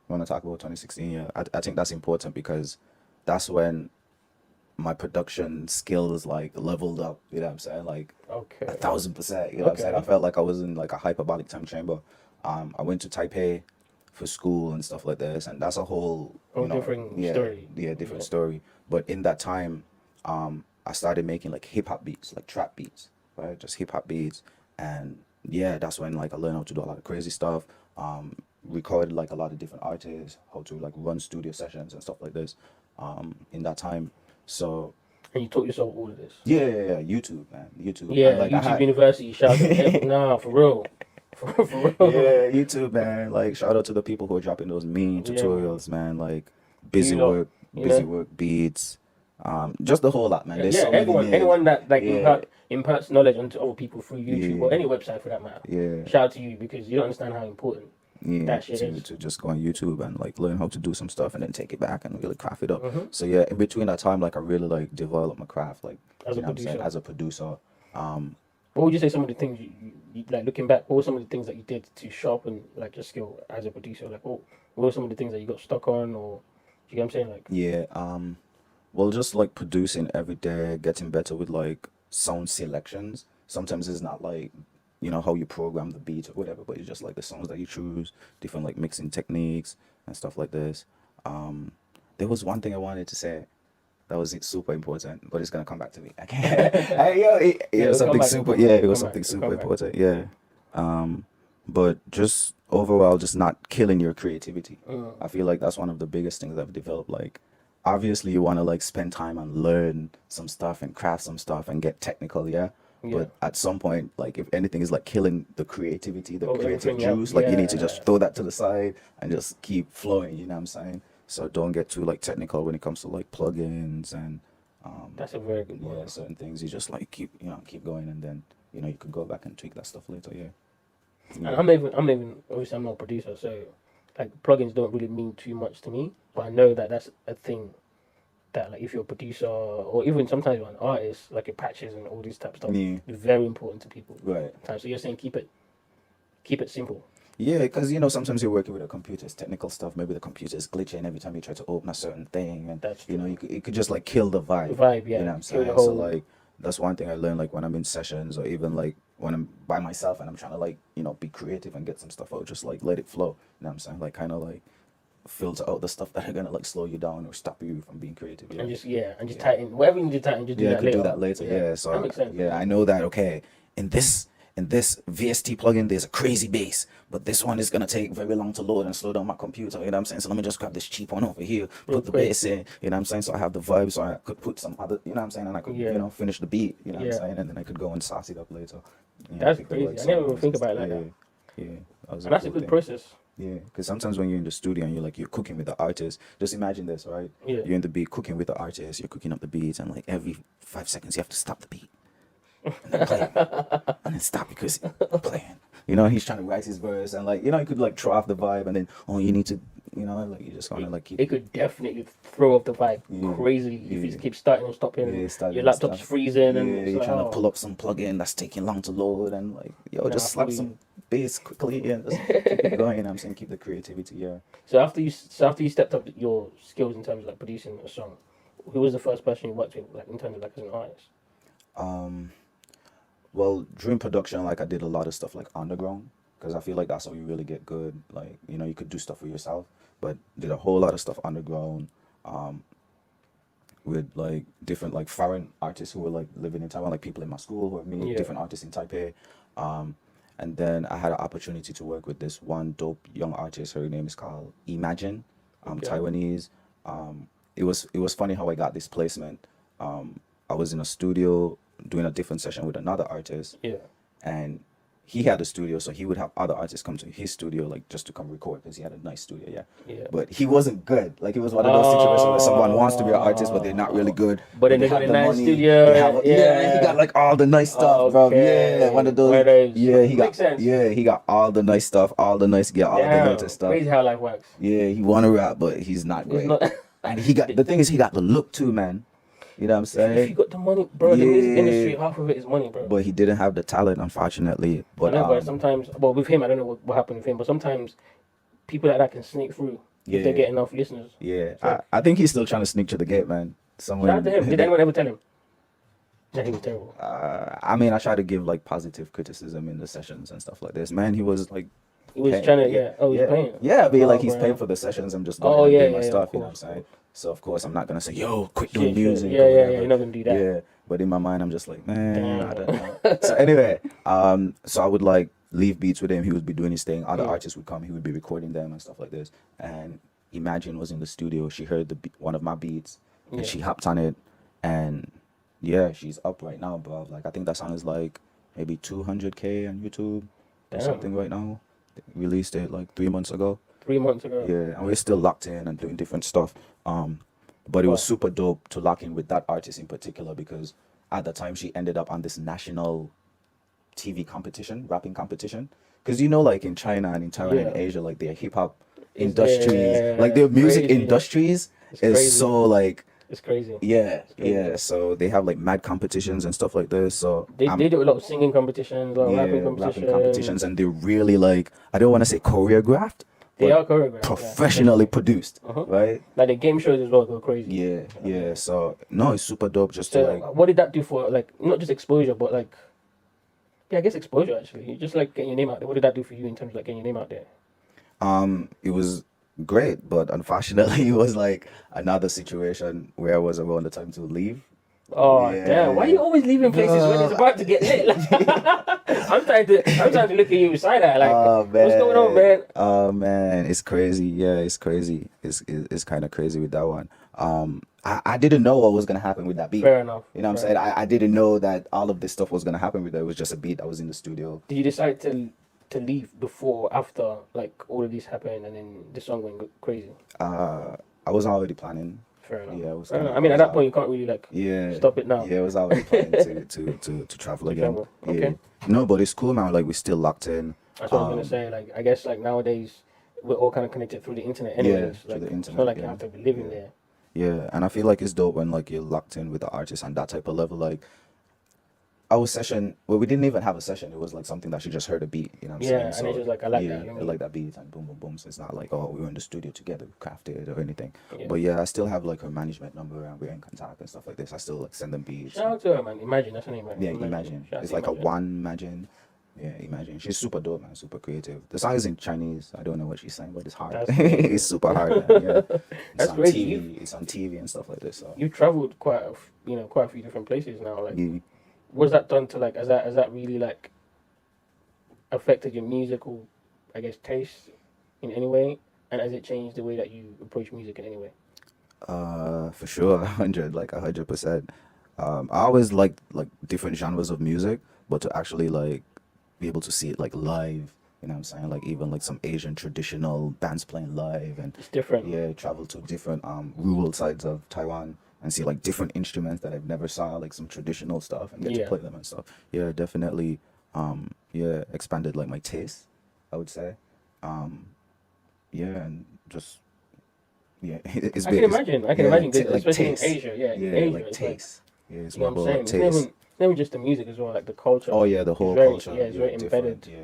when I talk about 2016, yeah, I think that's important because that's when my production skills like leveled up. You know what I'm saying? Like Okay. 1,000%. You know what I'm saying? I Okay. felt like I was in like a hyperbolic time chamber. I went to Taipei for school and stuff like this, and that's a whole, Whole different story. yeah, different Yeah. story. But in that time, I started making like hip hop beats, like trap beats, right? Just hip hop beats, and yeah, that's when like I learned how to do a lot of crazy stuff. Recorded like a lot of different artists, how to like run studio sessions and stuff like this. In that time, so And you taught yourself all of this. yeah, YouTube, man, YouTube. Yeah, And like I YouTube had, University. Shout out. Nah, for real. For real. yeah, YouTube, man. Like shout out to the people who are dropping those mean Yeah, man. tutorials, man. Like You know, busy work beats, just the whole lot, man. There's yeah, so many everyone, names. anyone that like Yeah, imparts knowledge onto other people through YouTube or yeah, any website for that matter. yeah, Shout out to you because you don't understand how important yeah. that shit To is. just go on YouTube and like learn how to do some stuff and then take it back and really craft it up. Hmm. So yeah, in between that time, like I really like developed my craft, like As you a know what I'm saying, producer, as a producer. what would you say some of the things you like looking back? What were some of the things that you did to sharpen like your skill as a producer? Like, what were some of the things that you got stuck on, or you get what I'm saying? Like, Yeah, well, just like producing every day, getting better with like sound selections. Sometimes it's not like, you know, how you program the beat or whatever, but it's just like the songs that you choose, different like mixing techniques and stuff like this. Um, there was one thing I wanted to say that was super important, but it's gonna come back to me. I can't. yeah, It was it'll come something back. It'll super. come Yeah, back. it It'll was come back. something It'll super come back. important. Yeah. But just overall, just not killing your creativity. I feel like that's one of the biggest things I've developed. Like, obviously, you want to like spend time and learn some stuff and craft some stuff and get technical, yeah. Yeah. But at some point, like if anything is like killing the creativity, the Oh, creative everything else. juice, like you need to Yeah. just throw that to the side and just keep flowing. You know what I'm saying? So don't get too like technical when it comes to like plugins and That's a very good yeah, one. certain things. You just like keep going, and then you could go back and tweak that stuff later. Yeah. And I'm not even obviously I'm not a producer, so like plugins don't really mean too much to me. But I know that that's a thing that like if you're a producer or even sometimes you're an artist, like your patches and all these type of stuff, Yeah. is very important to people. Right. So you're saying keep it simple. Yeah, because sometimes you're working with a computer, it's technical stuff. Maybe the computer is glitching every time you try to open a certain thing, and That's it could just like kill the vibe. The vibe, yeah. You know what I'm Kill the saying? So whole. like that's one thing I learned like when I'm in sessions or even like when I'm by myself and I'm trying to like be creative and get some stuff out, just like let it flow. You know what I'm saying? Like kind of like filter out the stuff that are gonna like slow you down or stop you from being creative. And just tighten whatever you need to tighten. Just do Yeah, I that could later. do that later. Yeah, so that makes sense. yeah, I know that. Okay, in this VST plugin, there's a crazy bass, but this one is gonna take very long to load and slow down my computer. You know what I'm saying? So let me just grab this cheap one over here, Real put the quick. bass in. You know what I'm saying? So I have the vibe, so I could put some other. You know what I'm saying? And I could Yeah. finish the beat. You know what I'm Yeah. saying? And then I could go and sauce it up later. That's pick the crazy. right I never even songs think and about it stuff. like that. Yeah, that was And that's a cool good thing. process. Yeah, because sometimes when you're in the studio and you're cooking with the artist, just imagine this, right? Yeah. You're in the beat cooking with the artist, you're cooking up the beats, and like every 5 seconds you have to stop the beat and then play it, and then stop because I'm playing. He's trying to write his verse, and like you could like throw off the vibe, and then you need to, like you just wanna like keep. It could definitely throw off the vibe Yeah. crazily if you Yeah. keep starting and stopping. Yeah, starting Your and laptop's stuff. freezing, Yeah, and it's you're like, trying to oh. pull up some plugin that's taking long to load, and like Nah, just slap I feel some bass quickly and just keep it going. I'm saying keep the creativity. Yeah. So after you stepped up your skills in terms of like producing a song, who was the first person you worked with, like in terms of like as an artist? Well, during production, like I did a lot of stuff like underground because I feel like that's how you really get good. Like you could do stuff for yourself, but did a whole lot of stuff underground. With like different like foreign artists who were like living in Taiwan, like people in my school who are me, Yeah. different artists in Taipei. And then I had an opportunity to work with this one dope young artist. Her name is called Imagine, Okay. Taiwanese. It was funny how I got this placement. I was in a studio doing a different session with another artist, Yeah. and he had a studio, so he would have other artists come to his studio like just to come record because he had a nice studio, yeah. Yeah. But he wasn't good. Like it was one of those situations where someone wants to be an artist, but they're not really good. But then they they got have a the nice money, studio, they have yeah. he got like all the nice stuff, bro. Okay. Yeah, one of those. One of those. Yeah, he got. Makes sense. Yeah, he got all the nice stuff, all the nice gear, all the Damn, latest stuff. crazy how life works. Yeah, he wanna rap, but he's not It's great. not. And the thing is, he got the look too, man. You know what I'm If saying? you got the money, bro, the music Yeah. industry, half of it is money, bro. But he didn't have the talent, unfortunately. I But know, but sometimes, well, with him, I don't know what happened with him, but sometimes people like that can sneak through. if they get enough listeners. Yeah, So, I think he's still trying to sneak to the gate, man. Somewhere. shout out to him. Did anyone ever tell him that he was terrible? I mean, I try to give like positive criticism in the sessions and stuff like this. Man, he was like, He was paying. trying to, yeah. Oh, he was yeah, paying. yeah, but like he's right. paying for the sessions. I'm just Oh, going yeah, and doing my yeah, stuff. of You know what I'm course, saying? So of course I'm not gonna say, yo, quit Sure, doing sure. music. Yeah, or yeah, whatever. yeah. You're not gonna do that. Yeah, but in my mind, I'm just like, man, I don't Damn. know. So anyway, so I would like leave beats with him. He would be doing his thing. Other artists would come. He would be recording them and stuff like this. And Imagine was in the studio. She heard one of my beats, and she hopped on it. And yeah, she's up right now, bro. Like I think that song is like maybe 200K on YouTube or something right now. They released it like 3 months ago. 3 months ago. Yeah, and we're still locked in and doing different stuff. But it was super dope to lock in with that artist in particular because at the time she ended up on this national TV competition, rapping competition. Because you know, like in China and in Taiwan and Asia, like their hip hop industries, like their music industries is so like it's crazy. Yeah, yeah. So they have like mad competitions and stuff like this. So they do a lot of singing competitions, a lot of rapping competitions, and they're really like I don't want to say choreographed. They are choreographed, professionally produced, right? Like the game shows as well go crazy. Yeah, yeah. So no, it's super dope. Just so to like, what did that do for like not just exposure, but like I guess exposure actually. You just like getting your name out there. What did that do for you in terms of like getting your name out there? It was great, but unfortunately, it was like another situation where I was around the time to leave. Oh damn! Why are you always leaving places when it's about to get lit? Like, I'm trying to look at you side eye. Like, what's going on, man? Oh man, it's crazy. Yeah, it's crazy. It's kind of crazy with that one. I didn't know what was gonna happen with that beat. Fair enough. You know what I'm saying? I didn't know that all of this stuff was gonna happen with it. It was just a beat that was in the studio. Did you decide to leave before, after like all of this happened, and then the song went crazy? I was already planning. Fair enough. Yeah, Fair enough. I mean, at that point, you can't really like stop it now. Yeah, I was already planning to travel again. Travel. Okay. Yeah. No, but it's cool now. Like we're still locked in. That's what I was gonna say. Like, I guess like nowadays we're all kind of connected through the internet. Anyways, through the internet. It's not like you have to be living there. Yeah, and I feel like it's dope when like you're locked in with the artist on that type of level. Like our session, well, we didn't even have a session. It was like something that she just heard a beat. You know what I'm saying? And it's just like I like that. I like that beat and boom, boom, boom. So it's not like we were in the studio together, we crafted or anything. But yeah, I still have like her management number and we're in contact and stuff like this. I still like send them beats. Shout out to her, man. Imagine, that's her name, right? Yeah, Imagine. It's like Imagine. Imagine. Yeah, Imagine. She's super dope, man. Super creative. The song is in Chinese. I don't know what she's saying, but it's hard. It's super hard, man. Yeah. That's crazy. It's on TV and stuff like this. So you've traveled quite a few different places now. Like, what's that done to like? Has that really like affected your musical, I guess, taste in any way? And has it changed the way that you approach music in any way? For sure, 100%. I always liked like different genres of music, but to actually like be able to see it like live, you know what I'm saying? Like even like some Asian traditional bands playing live and it's different. Yeah, travel to different rural sides of Taiwan and see like different instruments that I've never saw, like some traditional stuff and get to play them and stuff. Yeah, definitely expanded like my taste, I would say. Yeah, and just it's I big. I can imagine, like especially taste. in Asia. Yeah, Yeah, Asia, like taste. Like, it's you know more what I'm about saying? taste. It's never just the music as well, like the culture. Oh yeah, the whole very, culture. Yeah, it's very embedded. Yeah,